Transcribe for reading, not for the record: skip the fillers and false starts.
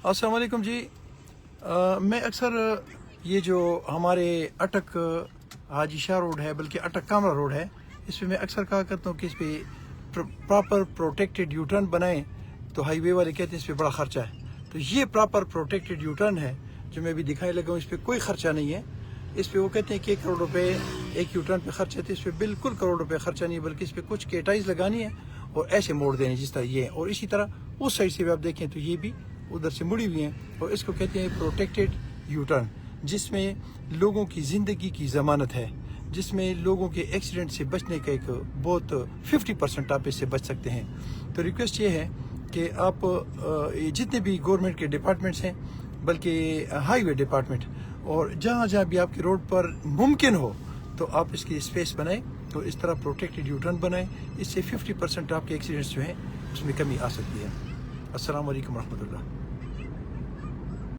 السلام علیکم جی. میں اکثر یہ جو ہمارے اٹک حاجی شاہ روڈ ہے بلکہ اٹک کامرہ روڈ ہے، اس پہ میں اکثر کہا کرتا ہوں کہ اس پہ پراپر پروٹیکٹیڈ یوٹرن بنائیں. تو ہائی وے والے کہتے ہیں اس پہ بڑا خرچہ ہے. تو یہ پراپر پروٹیکٹیڈ یوٹرن ہے جو میں بھی دکھانے لگا ہوں. اس پہ کوئی خرچہ نہیں ہے. اس پہ وہ کہتے ہیں کہ 1 کروڑ روپے ایک یوٹرن پہ خرچ ہے، تو اس پہ بالکل کروڑ روپے خرچہ نہیں ہے، بلکہ اس پہ کچھ کیٹائز لگانی ہے اور ایسے موڑ دینے جس طرح یہ ہے. اور اسی طرح اس سائڈ سے بھی آپ دیکھیں تو یہ بھی ادھر سے مڑی ہوئی ہیں، اور اس کو کہتے ہیں پروٹیکٹیڈ یوٹرن، جس میں لوگوں کی زندگی کی ضمانت ہے، جس میں لوگوں کے ایکسیڈنٹ سے بچنے کا ایک بہت 50% آپ اس سے بچ سکتے ہیں. تو ریکویسٹ یہ ہے کہ آپ جتنے بھی گورنمنٹ کے ڈپارٹمنٹس ہیں، بلکہ ہائی وے ڈپارٹمنٹ، اور جہاں جہاں بھی آپ کی روڈ پر ممکن ہو تو آپ اس کی اسپیس بنائیں. تو اس طرح پروٹیکٹیڈ یوٹرن بنائیں. اس سے 50% آپ کے ایکسیڈنٹس جو ہیں اس میں کمی آ سکتی ہے. السلام علیکم ورحمۃ اللہ.